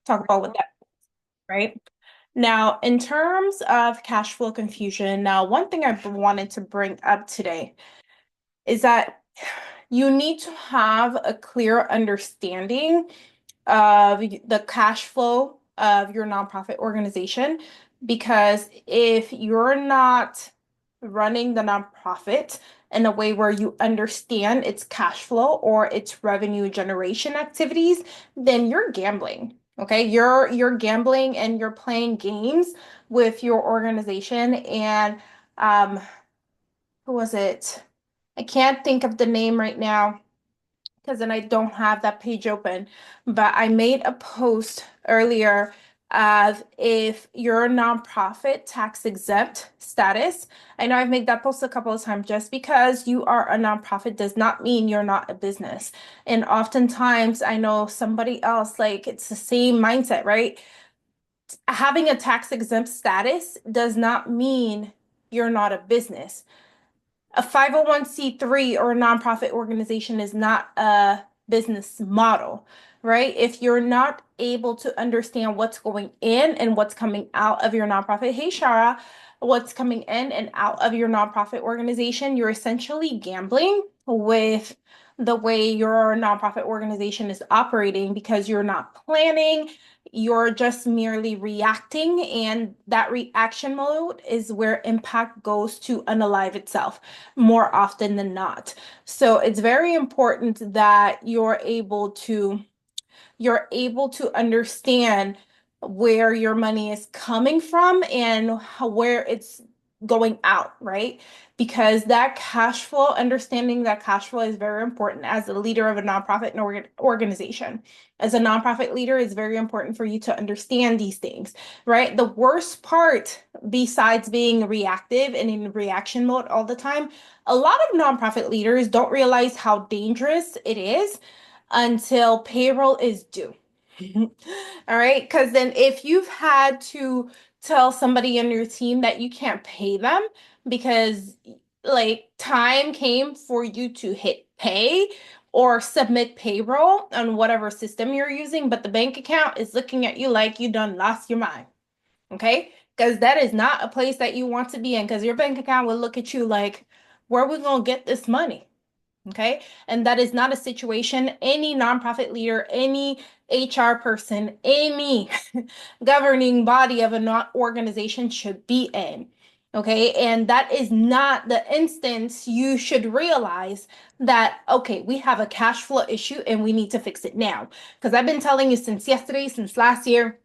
talk about what that, right? Now, in terms of cash flow confusion, now one thing I wanted to bring up today is that you need to have a clear understanding of the cash flow of your nonprofit organization, because if you're not running the nonprofit in a way where you understand its cash flow or its revenue generation activities, then you're gambling. Okay, you're gambling and you're playing games with your organization. And um, who was it? I can't think of the name right now because then I don't have that page open. But I made a post earlier of if you're a nonprofit tax exempt status. I know I've made that post a couple of times. Just because you are a nonprofit does not mean you're not a business. And oftentimes I know somebody else, like it's the same mindset, right? Having a tax exempt status does not mean you're not a business. A 501(c)(3) or a nonprofit organization is not a business model, right? If you're not able to understand what's going in and what's coming out of your nonprofit, hey Shara, what's coming in and out of your nonprofit organization, you're essentially gambling with the way your nonprofit organization is operating because you're not planning, you're just merely reacting, and that reaction mode is where impact goes to unalive itself more often than not. So it's very important that you're able to understand where your money is coming from and where it's going out, right? Because that cash flow, understanding that cash flow is very important as a leader of a nonprofit and organization. As a nonprofit leader, it's very important for you to understand these things, right? The worst part, besides being reactive and in reaction mode all the time, a lot of nonprofit leaders don't realize how dangerous it is until payroll is due. All right. Because then if you've had to tell somebody on your team that you can't pay them because like time came for you to hit pay or submit payroll on whatever system you're using, but the bank account is looking at you like you done lost your mind. Okay. Because that is not a place that you want to be in, because your bank account will look at you like, where are we going to get this money? Okay. And that is not a situation any nonprofit leader, any HR person, any governing body of an organization should be in. Okay. And that is not the instance. You should realize that, okay, we have a cash flow issue and we need to fix it now. Because I've been telling you since yesterday, since last year,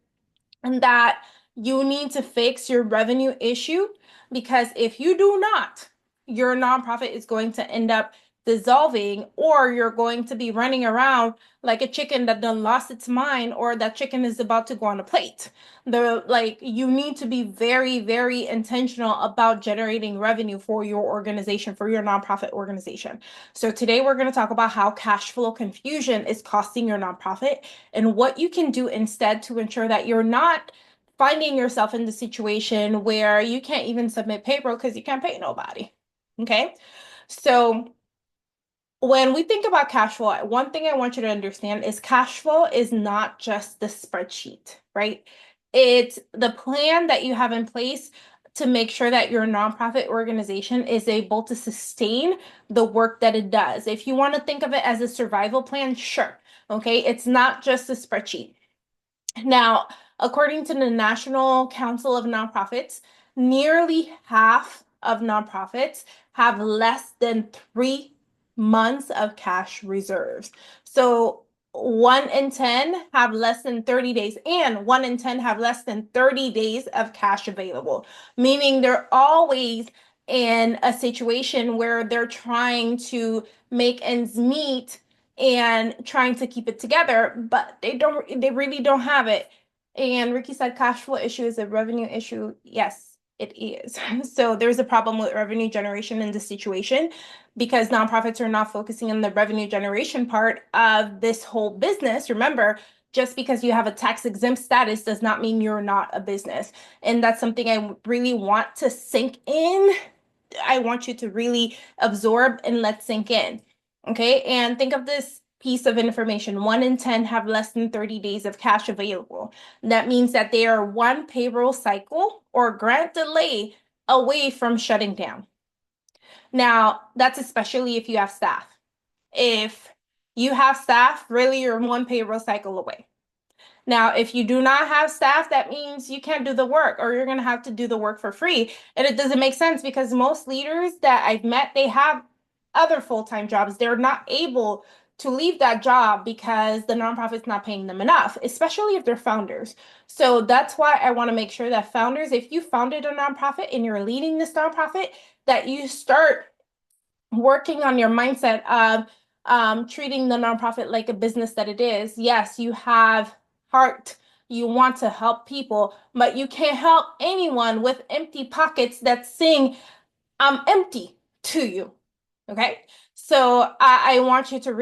and that you need to fix your revenue issue, because if you do not, your nonprofit is going to end up dissolving, or you're going to be running around like a chicken that done lost its mind, or that chicken is about to go on a plate. You need to be very, very intentional about generating revenue for your organization, for your nonprofit organization. So today we're going to talk about how cash flow confusion is costing your nonprofit and what you can do instead to ensure that you're not finding yourself in the situation where you can't even submit payroll because you can't pay nobody. Okay. So when we think about cash flow, one thing I want you to understand is cash flow is not just the spreadsheet, right? It's the plan that you have in place to make sure that your nonprofit organization is able to sustain the work that it does. If you want to think of it as a survival plan, sure. Okay. It's not just a spreadsheet. Now, according to the National Council of Nonprofits, nearly half of nonprofits have less than 3 months of cash reserves. So 1 in 10 have less than 30 days, and 1 in 10 have less than 30 days of cash available, meaning they're always in a situation where they're trying to make ends meet and trying to keep it together, but they really don't have it. And Ricky said cash flow issue is a revenue issue. Yes, it is. So there's a problem with revenue generation in this situation because nonprofits are not focusing on the revenue generation part of this whole business. Remember, just because you have a tax exempt status does not mean you're not a business. And that's something I really want to sink in. I want you to really absorb and let sink in. Okay. And think of this piece of information. 1 in 10 have less than 30 days of cash available. That means that they are one payroll cycle or grant delay away from shutting down. Now, that's especially if you have staff. If you have staff, really, you're one payroll cycle away. Now, if you do not have staff, that means you can't do the work or you're going to have to do the work for free. And it doesn't make sense because most leaders that I've met, they have other full-time jobs. They're not able to leave that job because the nonprofit's not paying them enough, especially if they're founders. So that's why I want to make sure that founders, if you founded a nonprofit and you're leading this nonprofit, that you start working on your mindset of treating the nonprofit like a business that it is. Yes, you have heart. You want to help people, but you can't help anyone with empty pockets that sing, I'm empty to you. Okay. So I want you to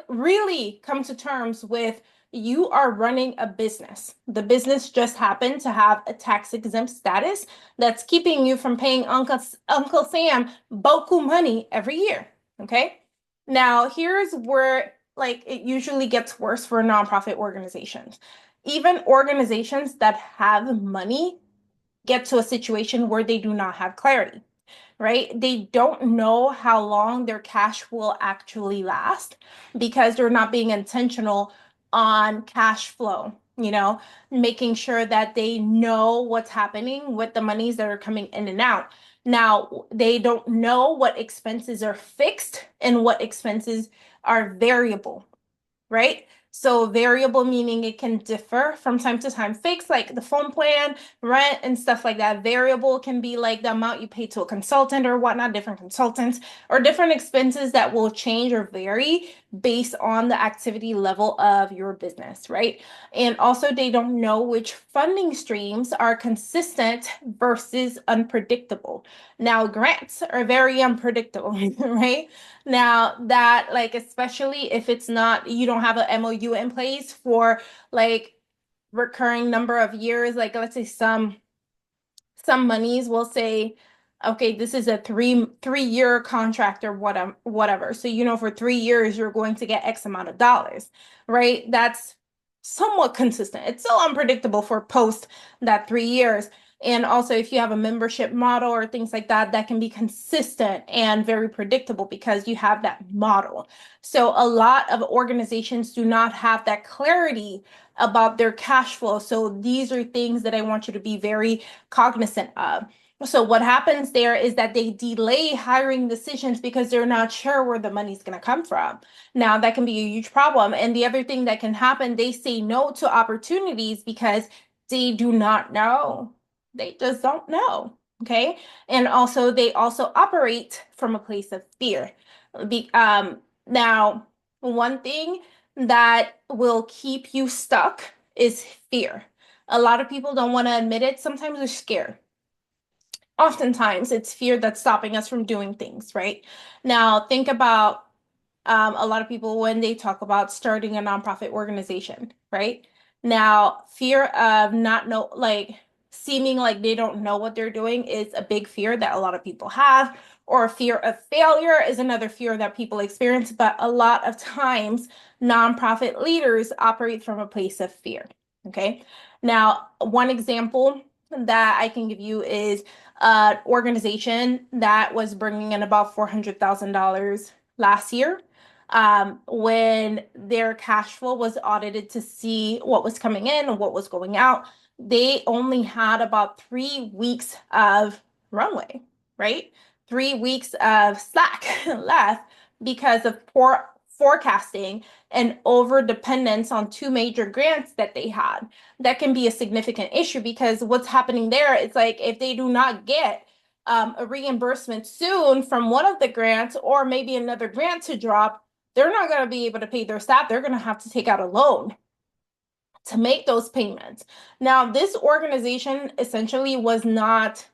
really come to terms with you are running a business. The business just happened to have a tax exempt status that's keeping you from paying Uncle Sam boku money every year. Okay. Now, here's where like it usually gets worse for nonprofit organizations. Even organizations that have money get to a situation where they do not have clarity, right? They don't know how long their cash will actually last because they're not being intentional on cash flow, making sure that they know what's happening with the monies that are coming in and out. Now, they don't know what expenses are fixed and what expenses are variable, right? So variable meaning it can differ from time to time. Fixed, like the phone plan, rent, and stuff like that. Variable can be like the amount you pay to a consultant or whatnot, different consultants, or different expenses that will change or vary based on the activity level of your business, right? And also, they don't know which funding streams are consistent versus unpredictable. Now, grants are very unpredictable, right? Now that like especially if it's not you don't have an MOU in place for like recurring number of years, like let's say some monies will say, okay, this is a three-year contract or whatever. So for 3 years you're going to get X amount of dollars, right? That's somewhat consistent. It's still unpredictable for post that 3 years. And also, if you have a membership model or things like that, that can be consistent and very predictable because you have that model. So a lot of organizations do not have that clarity about their cash flow. So these are things that I want you to be very cognizant of. So what happens there is that they delay hiring decisions because they're not sure where the money's going to come from. Now, that can be a huge problem. And the other thing that can happen, they say no to opportunities because they do not know. They just don't know. Okay. And also, they also operate from a place of fear. Now, one thing that will keep you stuck is fear. A lot of people don't want to admit it. Sometimes they're scared. Oftentimes, it's fear that's stopping us from doing things, right? Now, think about a lot of people when they talk about starting a nonprofit organization, right? Now, fear of not know, like seeming like they don't know what they're doing is a big fear that a lot of people have, or fear of failure is another fear that people experience. But a lot of times, nonprofit leaders operate from a place of fear. Okay. Now, one example that I can give you is an organization that was bringing in about $400,000 last year when their cash flow was audited to see what was coming in and what was going out. They only had about 3 weeks of runway, right? 3 weeks of slack left because of poor forecasting and over dependence on two major grants that they had. That can be a significant issue because what's happening there is like if they do not get a reimbursement soon from one of the grants or maybe another grant to drop, they're not going to be able to pay their staff. They're going to have to take out a loan to make those payments. Now, this organization essentially was not,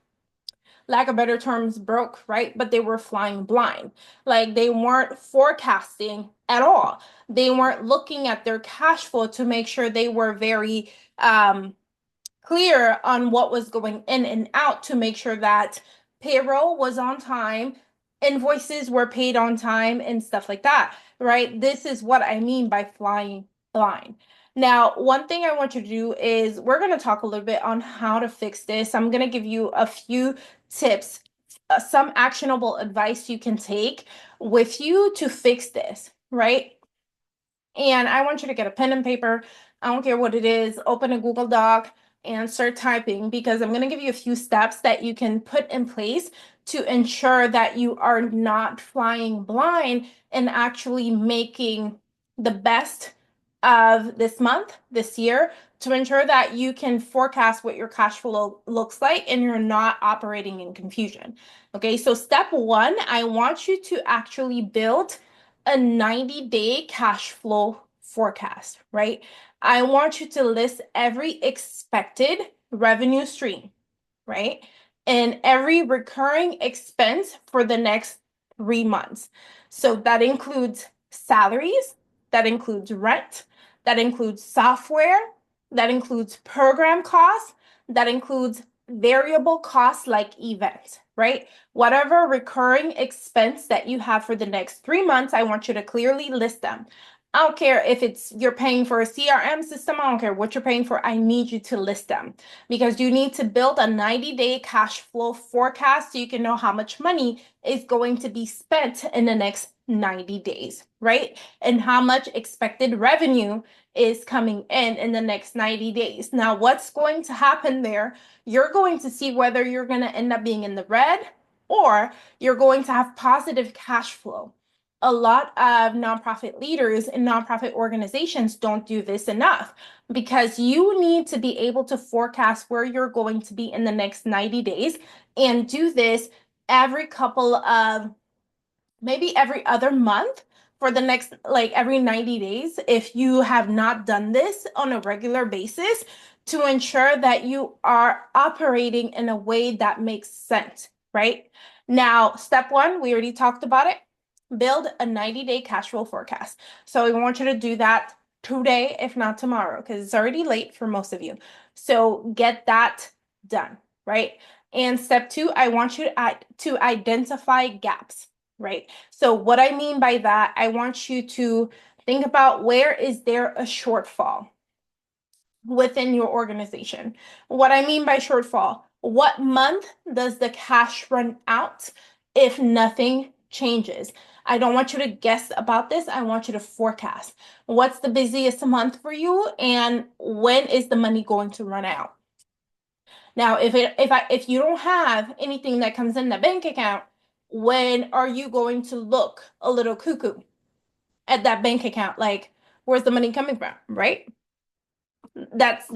lack of better terms, broke, right? But they were flying blind. Like they weren't forecasting at all. They weren't looking at their cash flow to make sure they were very clear on what was going in and out to make sure that payroll was on time, invoices were paid on time and stuff like that, right? This is what I mean by flying blind. Now, one thing I want you to do is we're going to talk a little bit on how to fix this. I'm going to give you a few tips, some actionable advice you can take with you to fix this, right? And I want you to get a pen and paper. I don't care what it is, open a Google Doc and start typing, because I'm going to give you a few steps that you can put in place to ensure that you are not flying blind and actually making the best of this month, this year, to ensure that you can forecast what your cash flow looks like and you're not operating in confusion. Okay, so step one, I want you to actually build a 90-day cash flow forecast, right? I want you to list every expected revenue stream, right? And every recurring expense for the next 3 months. So that includes salaries, that includes rent, that includes software, that includes program costs, that includes variable costs like events, right? Whatever recurring expense that you have for the next 3 months, I want you to clearly list them. I don't care if it's you're paying for a CRM system, I don't care what you're paying for, I need you to list them, because you need to build a 90-day cash flow forecast so you can know how much money is going to be spent in the next 90 days, right? And how much expected revenue is coming in the next 90 days. Now, what's going to happen there? You're going to see whether you're going to end up being in the red or you're going to have positive cash flow. A lot of nonprofit leaders and nonprofit organizations don't do this enough, because you need to be able to forecast where you're going to be in the next 90 days and do this every couple of, maybe every other month for the next, like every 90 days, if you have not done this on a regular basis, to ensure that you are operating in a way that makes sense, right? Now, step one, we already talked about it. Build a 90-day cash flow forecast. So we want you to do that today, if not tomorrow, because it's already late for most of you. So get that done, right? And step two, I want you to identify gaps, right? So what I mean by that, I want you to think about, where is there a shortfall within your organization? What I mean by shortfall, what month does the cash run out if nothing changes? I don't want you to guess about this. I want you to forecast. What's the busiest month for you, and when is the money going to run out? Now, if you don't have anything that comes in the bank account, when are you going to look a little cuckoo at that bank account? Like, where's the money coming from, right? That's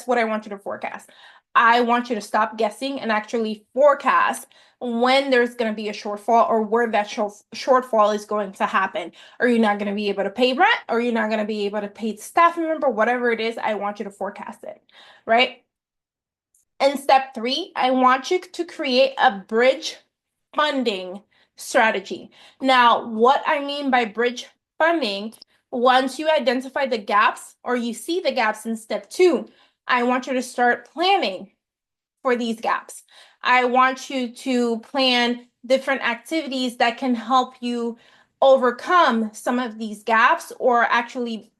what I want you to forecast. I want you to stop guessing and actually forecast when there's going to be a shortfall, or where that shortfall is going to happen. Are you not going to be able to pay rent? Or you're not going to be able to pay staff member? Whatever it is, I want you to forecast it, right? And step three, I want you to create a bridge funding strategy. Now, what I mean by bridge funding, once you identify the gaps, or you see the gaps in step two, I want you to start planning for these gaps. I want you to plan different activities that can help you overcome some of these gaps, or actually,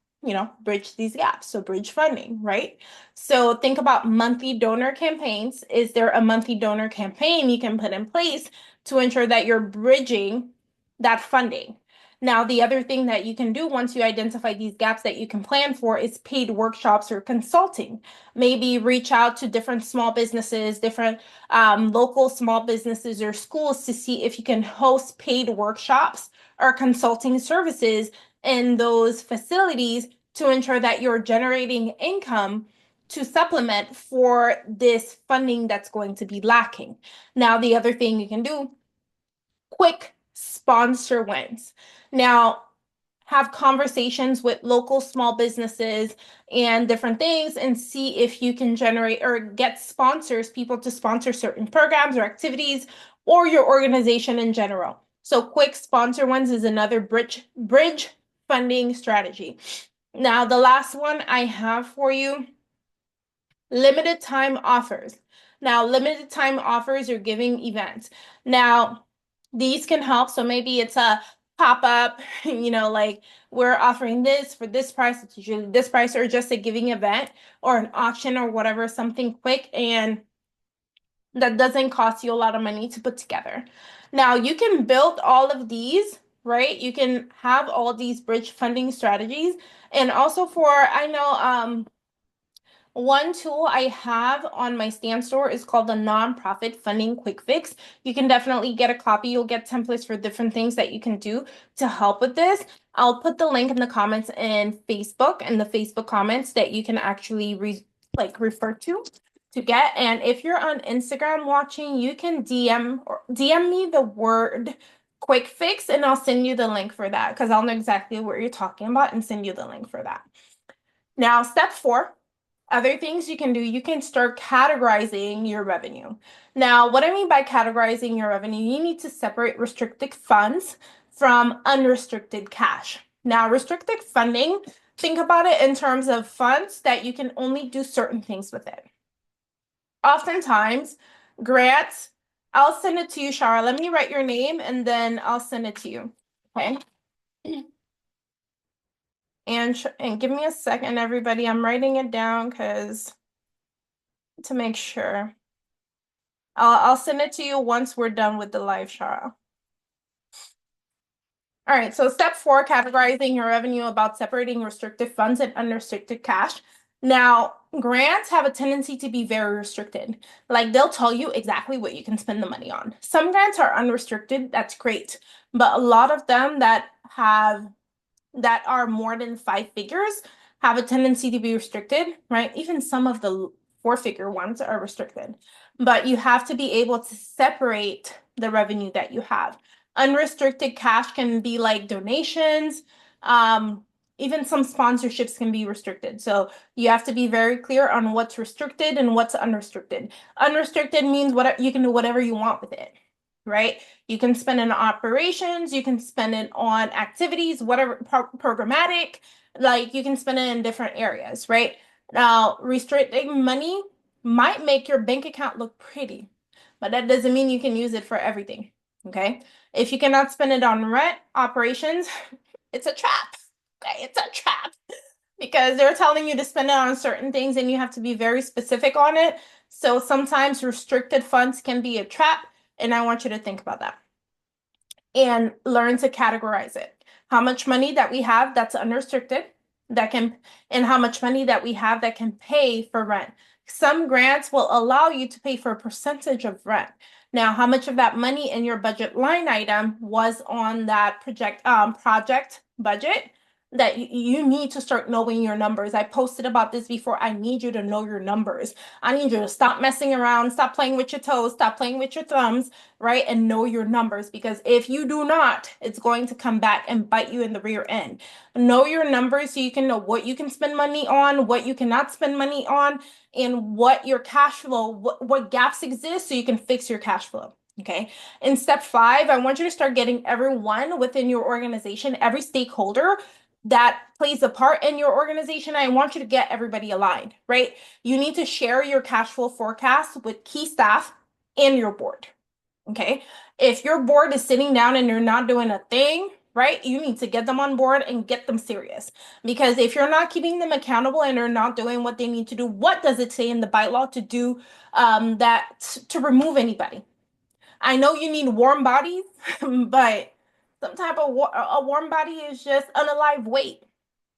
bridge these gaps. So bridge funding, right? So think about monthly donor campaigns. Is there a monthly donor campaign you can put in place to ensure that you're bridging that funding? Now, the other thing that you can do once you identify these gaps that you can plan for is paid workshops or consulting. Maybe reach out to different small businesses, different local small businesses or schools, to see if you can host paid workshops or consulting services in those facilities to ensure that you're generating income to supplement for this funding that's going to be lacking. Now, the other thing you can do, quick sponsor wins. Now, have conversations with local small businesses and different things, and see if you can generate or get sponsors, people to sponsor certain programs or activities, or your organization in general. So quick sponsor wins is another bridge funding strategy. Now, the last one I have for you, limited time offers. Now, limited time offers are giving events. Now, these can help. So maybe it's a pop-up, like we're offering this for this price, it's usually this price, or just a giving event or an auction or whatever, something quick and that doesn't cost you a lot of money to put together. Now you can build all of these, right? You can have all these bridge funding strategies. And also I know one tool I have on my stand store is called the Nonprofit Funding Quick Fix. You can definitely get a copy. You'll get templates for different things that you can do to help with this. I'll put the link in the comments in Facebook and the Facebook comments that you can actually refer to get. And if you're on Instagram watching, you can DM me the word quick fix and I'll send you the link for that because I'll know exactly what you're talking about and send you the link for that. Now, step 4. Other things you can do, you can start categorizing your revenue. Now, what I mean by categorizing your revenue, you need to separate restricted funds from unrestricted cash. Now, restricted funding, think about it in terms of funds that you can only do certain things with it. Oftentimes, grants, I'll send it to you, Shara. Let me write your name and then I'll send it to you. Okay. And give me a second, everybody. I'm writing it down to make sure. I'll send it to you once we're done with the live, Shara. All right, so step 4, categorizing your revenue about separating restricted funds and unrestricted cash. Now, grants have a tendency to be very restricted. Like they'll tell you exactly what you can spend the money on. Some grants are unrestricted, that's great. But a lot of them that are more than 5 figures have a tendency to be restricted, right? Even some of the 4-figure ones are restricted. But you have to be able to separate the revenue that you have. Unrestricted cash can be like donations. Even some sponsorships can be restricted. So you have to be very clear on what's restricted and what's unrestricted. Unrestricted means you can do whatever you want with it, right? You can spend it on operations, you can spend it on activities, whatever, programmatic, like you can spend it in different areas, right? Now, restricting money might make your bank account look pretty, but that doesn't mean you can use it for everything, okay? If you cannot spend it on rent, operations, it's a trap, okay? It's a trap because they're telling you to spend it on certain things and you have to be very specific on it. So sometimes restricted funds can be a trap, and I want you to think about that and learn to categorize it. How much money that we have that's unrestricted and how much money that we have that can pay for rent. Some grants will allow you to pay for a percentage of rent. Now, how much of that money in your budget line item was on that project budget that you need to start knowing your numbers. I posted about this before. I need you to know your numbers. I need you to stop messing around, stop playing with your toes, stop playing with your thumbs, right? And know your numbers, because if you do not, it's going to come back and bite you in the rear end. Know your numbers so you can know what you can spend money on, what you cannot spend money on, and what your cash flow, what gaps exist so you can fix your cash flow. Okay. In step 5, I want you to start getting everyone within your organization, every stakeholder that plays a part in your organization. I want you to get everybody aligned, right? You need to share your cash flow forecast with key staff and your board. Okay. If your board is sitting down and you're not doing a thing, right, you need to get them on board and get them serious. Because if you're not keeping them accountable and they're not doing what they need to do, what does it say in the bylaw to do to remove anybody? I know you need warm bodies, but some type of a warm body is just unalive weight.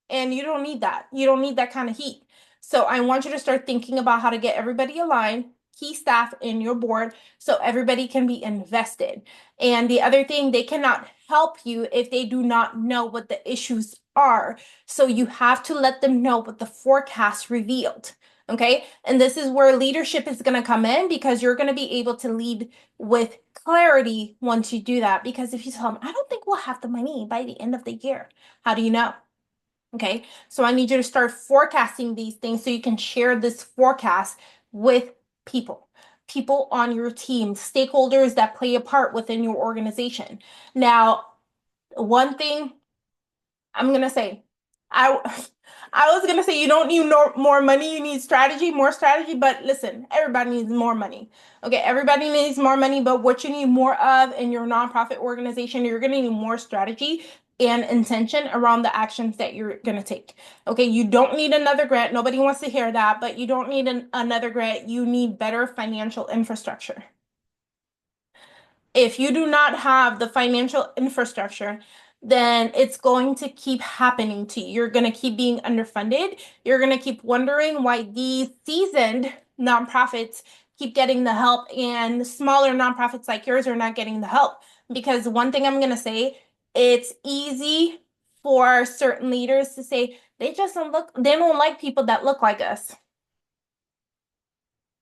And you don't need that. You don't need that kind of heat. So I want you to start thinking about how to get everybody aligned, key staff in your board, so everybody can be invested. And the other thing, they cannot help you if they do not know what the issues are. So you have to let them know what the forecast revealed. Okay. And this is where leadership is going to come in, because you're going to be able to lead with clarity once you do that. Because if you tell them, I don't think we'll have the money by the end of the year, how do you know? Okay, so I need you to start forecasting these things so you can share this forecast with people on your team, stakeholders that play a part within your organization. Now, one thing I'm going to say, I I was gonna say you don't need more money, you need strategy, more strategy, but listen, everybody needs more money. Okay, everybody needs more money, but what you need more of in your nonprofit organization, you're gonna need more strategy and intention around the actions that you're gonna take. Okay, you don't need another grant. Nobody wants to hear that, but you don't need another grant. You need better financial infrastructure. If you do not have the financial infrastructure, then it's going to keep happening to you. You're going to keep being underfunded. You're going to keep wondering why these seasoned nonprofits keep getting the help and smaller nonprofits like yours are not getting the help. Because one thing I'm going to say, it's easy for certain leaders to say they just don't look, they don't like people that look like us.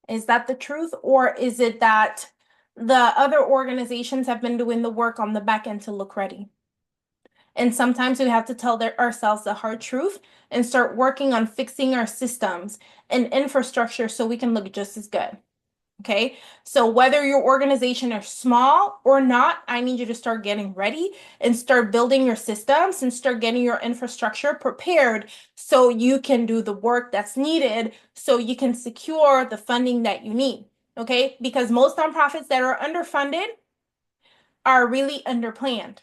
Is that the truth? Or is it that the other organizations have been doing the work on the back end to look ready? And sometimes we have to tell ourselves the hard truth and start working on fixing our systems and infrastructure so we can look just as good. Okay, so whether your organization is small or not, I need you to start getting ready and start building your systems and start getting your infrastructure prepared so you can do the work that's needed so you can secure the funding that you need. Okay, because most nonprofits that are underfunded are really underplanned.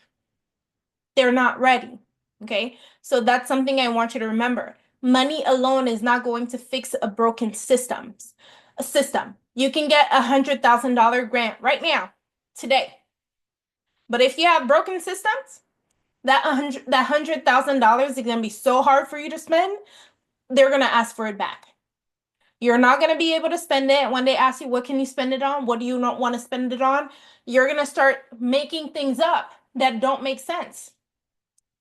They're not ready. Okay, so that's something I want you to remember. Money alone is not going to fix a broken systems. A system. You can get $100,000 grant right now, today. But if you have broken systems, that $100,000 is going to be so hard for you to spend. They're going to ask for it back. You're not going to be able to spend it. When they ask you, what can you spend it on? What do you not want to spend it on? You're going to start making things up that don't make sense.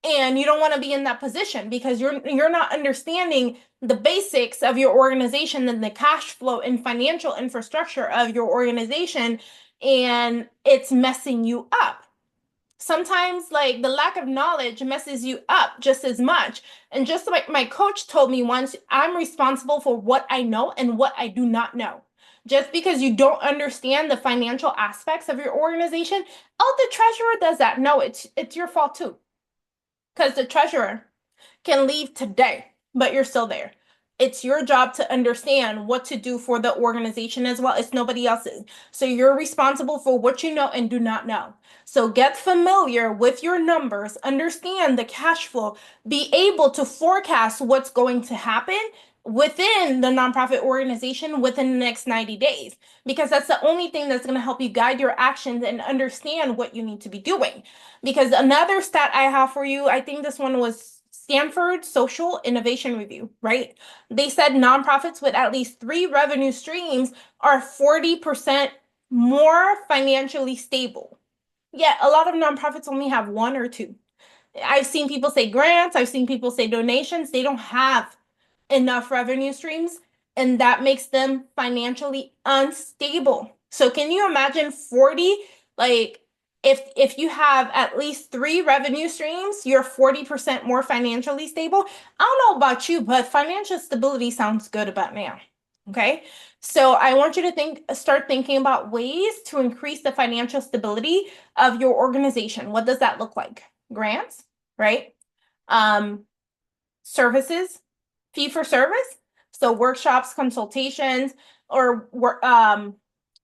And you don't want to be in that position because you're not understanding the basics of your organization and the cash flow and financial infrastructure of your organization, and it's messing you up. Sometimes like the lack of knowledge messes you up just as much. And just like my coach told me once, I'm responsible for what I know and what I do not know. Just because you don't understand the financial aspects of your organization, oh, the treasurer does that. No, it's your fault too. Because the treasurer can leave today, but you're still there. It's your job to understand what to do for the organization as well. It's nobody else's. So you're responsible for what you know and do not know. So get familiar with your numbers, understand the cash flow, be able to forecast what's going to happen within the nonprofit organization within the next 90 days, because that's the only thing that's going to help you guide your actions and understand what you need to be doing. Because another stat I have for you, I think this one was Stanford Social Innovation Review, right? They said nonprofits with at least 3 revenue streams are 40% more financially stable. Yet a lot of nonprofits only have one or two. I've seen people say grants, I've seen people say donations. They don't have enough revenue streams, and that makes them financially unstable. So can you imagine 40, like if you have at least 3 revenue streams, you're 40% more financially stable. I don't know about you, but financial stability sounds good about now. Okay? So I want you to start thinking about ways to increase the financial stability of your organization. What does that look like? Grants, right? Um, services, fee for service. So workshops, consultations, or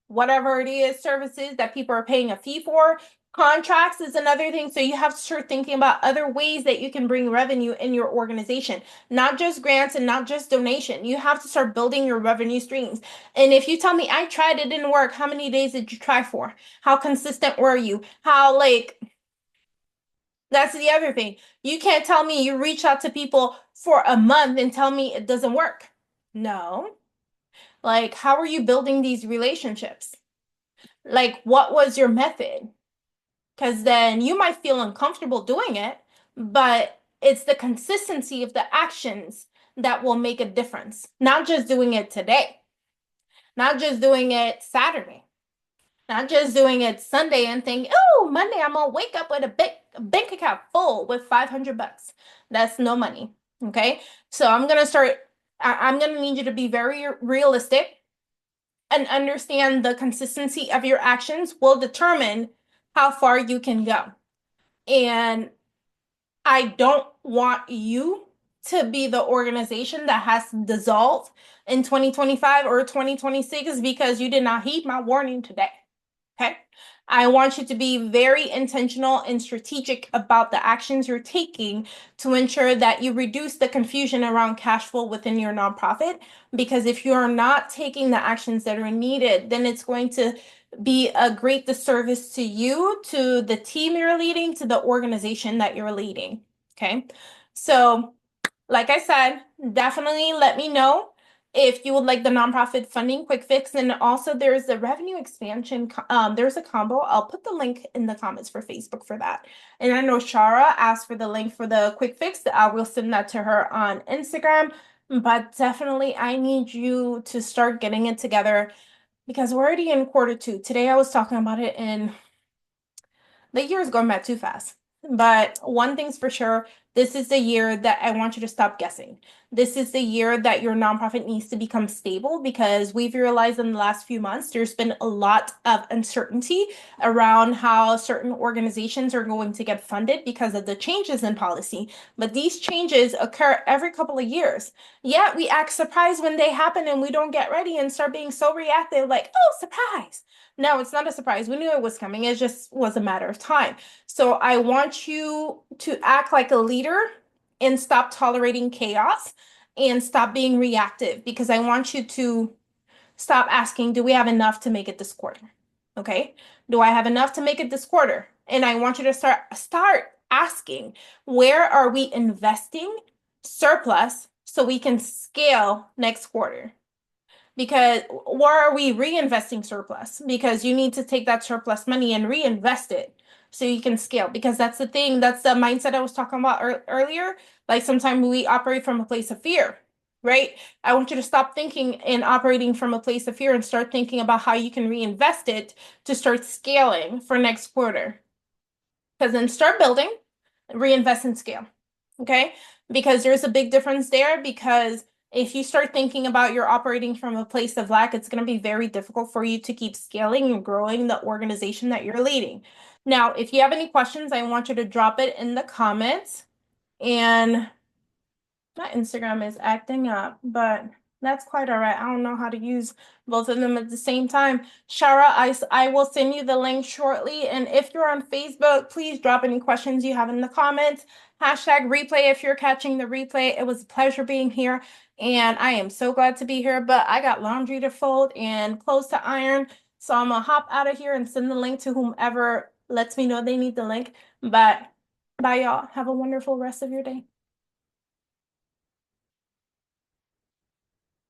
whatever it is, services that people are paying a fee for. Contracts is another thing. So you have to start thinking about other ways that you can bring revenue in your organization, not just grants and not just donation. You have to start building your revenue streams. And if you tell me I tried, it didn't work, how many days did you try for? How consistent were you? How like that's the other thing. You can't tell me you reach out to people for a month and tell me it doesn't work. No. Like, how are you building these relationships? Like, what was your method? Because then you might feel uncomfortable doing it, but it's the consistency of the actions that will make a difference. Not just doing it today, not just doing it Saturday, not just doing it Sunday and think, oh, Monday I'm gonna wake up with a big bank account full with 500 bucks. That's no money. Okay. So I'm gonna need you to be very realistic and understand the consistency of your actions will determine how far you can go. And I don't want you to be the organization that has dissolved in 2025 or 2026 because you did not heed my warning today. Okay. I want you to be very intentional and strategic about the actions you're taking to ensure that you reduce the confusion around cash flow within your nonprofit. Because if you are not taking the actions that are needed, then it's going to be a great disservice to you, to the team you're leading, to the organization that you're leading. Okay. So, like I said, definitely let me know if you would like the nonprofit funding quick fix. And also there's the revenue expansion. There's a combo. I'll put the link in the comments for Facebook for that. And I know Shara asked for the link for the quick fix. I will send that to her on Instagram. But definitely I need you to start getting it together because we're already in quarter 2. Today I was talking about it, and the year is going by too fast. But one thing's for sure, this is the year that I want you to stop guessing. This is the year that your nonprofit needs to become stable, because we've realized in the last few months there's been a lot of uncertainty around how certain organizations are going to get funded because of the changes in policy. But these changes occur every couple of years. Yet we act surprised when they happen and we don't get ready and start being so reactive, like, oh, surprise. No, it's not a surprise. We knew it was coming. It just was a matter of time. So I want you to act like a leader and stop tolerating chaos and stop being reactive, because I want you to stop asking, do we have enough to make it this quarter? Okay. Do I have enough to make it this quarter? And I want you to start asking, where are we investing surplus so we can scale next quarter? Because where are we reinvesting surplus? Because you need to take that surplus money and reinvest it so you can scale. Because that's the thing, that's the mindset I was talking about earlier. Like sometimes we operate from a place of fear, right? I want you to stop thinking and operating from a place of fear and start thinking about how you can reinvest it to start scaling for next quarter. Because then start building, reinvest and scale. Okay? Because there's a big difference there. Because if you start thinking about you're operating from a place of lack, it's going to be very difficult for you to keep scaling and growing the organization that you're leading. Now, if you have any questions, I want you to drop it in the comments. And my Instagram is acting up, but that's quite all right. I don't know how to use both of them at the same time. Shara, I will send you the link shortly. And if you're on Facebook, please drop any questions you have in the comments. Hashtag replay if you're catching the replay. It was a pleasure being here, and I am so glad to be here, but I got laundry to fold and clothes to iron. So I'm gonna hop out of here and send the link to whomever lets me know they need the link. But bye, y'all. Have a wonderful rest of your day.